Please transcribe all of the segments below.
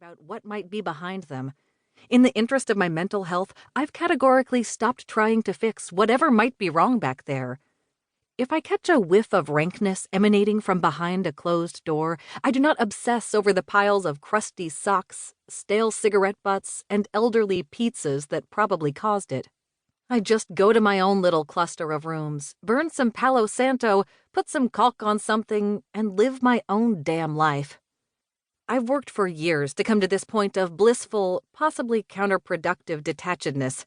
about what might be behind them. In the interest of my mental health, I've categorically stopped trying to fix whatever might be wrong back there. If I catch a whiff of rankness emanating from behind a closed door, I do not obsess over the piles of crusty socks, stale cigarette butts, and elderly pizzas that probably caused it. I just go to my own little cluster of rooms, burn some Palo Santo, put some caulk on something, and live my own damn life. I've worked for years to come to this point of blissful, possibly counterproductive detachedness.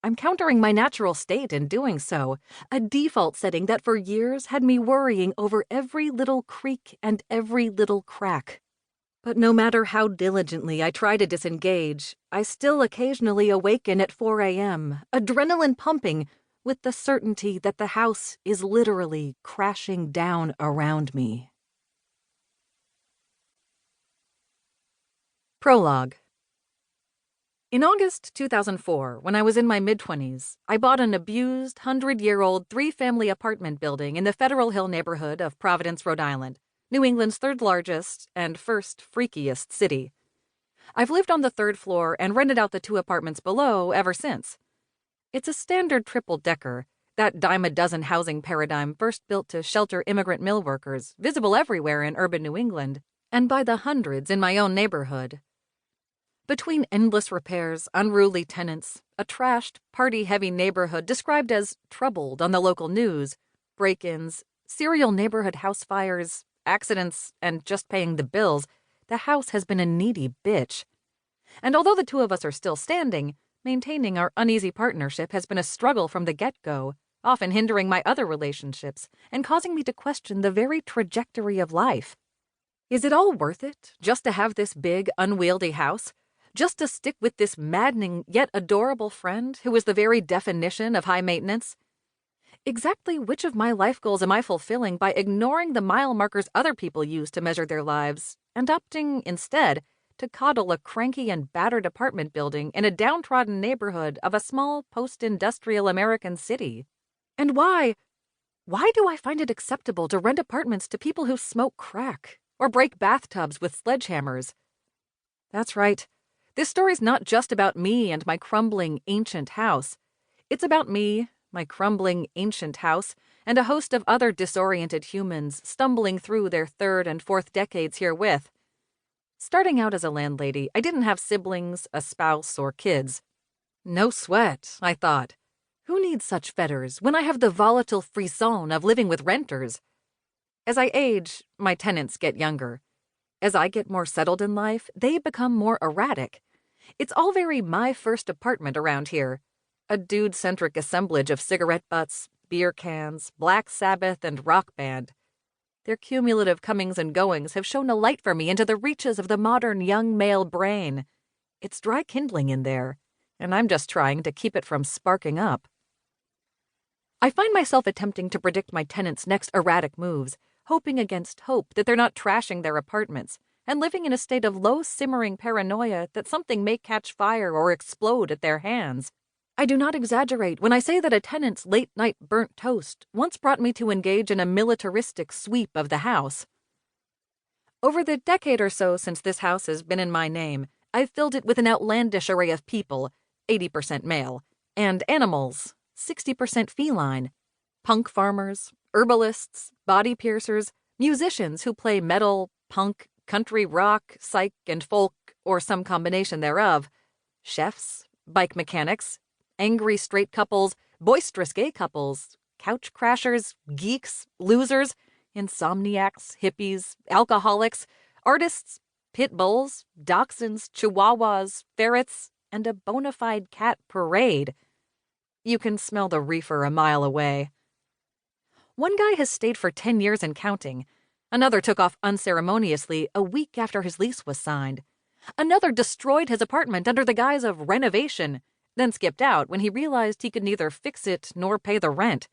I'm countering my natural state in doing so, a default setting that for years had me worrying over every little creak and every little crack. But no matter how diligently I try to disengage, I still occasionally awaken at 4 a.m., adrenaline pumping, with the certainty that the house is literally crashing down around me. Prologue. In August 2004, when I was in my mid-20s, I bought an abused, 100-year-old three-family apartment building in the Federal Hill neighborhood of Providence, Rhode Island, New England's third largest and first freakiest city. I've lived on the third floor and rented out the two apartments below ever since. It's a standard triple-decker, that dime-a-dozen housing paradigm first built to shelter immigrant mill workers, visible everywhere in urban New England, and by the hundreds in my own neighborhood. Between endless repairs, unruly tenants, a trashed, party-heavy neighborhood described as troubled on the local news, break-ins, serial neighborhood house fires, accidents, and just paying the bills, the house has been a needy bitch. And although the two of us are still standing, maintaining our uneasy partnership has been a struggle from the get-go, often hindering my other relationships and causing me to question the very trajectory of life. Is it all worth it, just to have this big, unwieldy house? Just to stick with this maddening yet adorable friend who is the very definition of high maintenance? Exactly which of my life goals am I fulfilling by ignoring the mile markers other people use to measure their lives and opting, instead, to coddle a cranky and battered apartment building in a downtrodden neighborhood of a small post-industrial American city? And why do I find it acceptable to rent apartments to people who smoke crack or break bathtubs with sledgehammers? That's right. This story's not just about me and my crumbling, ancient house. It's about me, my crumbling, ancient house, and a host of other disoriented humans stumbling through their third and fourth decades herewith. Starting out as a landlady, I didn't have siblings, a spouse, or kids. No sweat, I thought. Who needs such fetters when I have the volatile frisson of living with renters? As I age, my tenants get younger. As I get more settled in life, they become more erratic. It's all very my first apartment around here. A dude-centric assemblage of cigarette butts, beer cans, Black Sabbath, and rock band. Their cumulative comings and goings have shone a light for me into the reaches of the modern young male brain. It's dry kindling in there, and I'm just trying to keep it from sparking up. I find myself attempting to predict my tenants' next erratic moves, hoping against hope that they're not trashing their apartments, and living in a state of low-simmering paranoia that something may catch fire or explode at their hands. I do not exaggerate when I say that a tenant's late-night burnt toast once brought me to engage in a militaristic sweep of the house. Over the decade or so since this house has been in my name, I've filled it with an outlandish array of people, 80% male, and animals, 60% feline, punk farmers, herbalists, body piercers, musicians who play metal, punk, country rock, psych, and folk, or some combination thereof, chefs, bike mechanics, angry straight couples, boisterous gay couples, couch crashers, geeks, losers, insomniacs, hippies, alcoholics, artists, pit bulls, dachshunds, chihuahuas, ferrets, and a bona fide cat parade. You can smell the reefer a mile away. One guy has stayed for 10 years and counting. Another took off unceremoniously a week after his lease was signed. Another destroyed his apartment under the guise of renovation, then skipped out when he realized he could neither fix it nor pay the rent.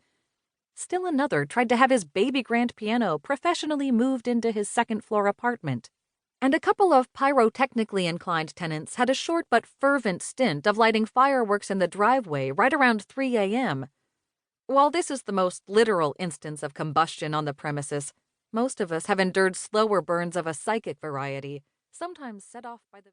Still another tried to have his baby grand piano professionally moved into his second-floor apartment. And a couple of pyrotechnically inclined tenants had a short but fervent stint of lighting fireworks in the driveway right around 3 a.m. While this is the most literal instance of combustion on the premises, most of us have endured slower burns of a psychic variety, sometimes set off by the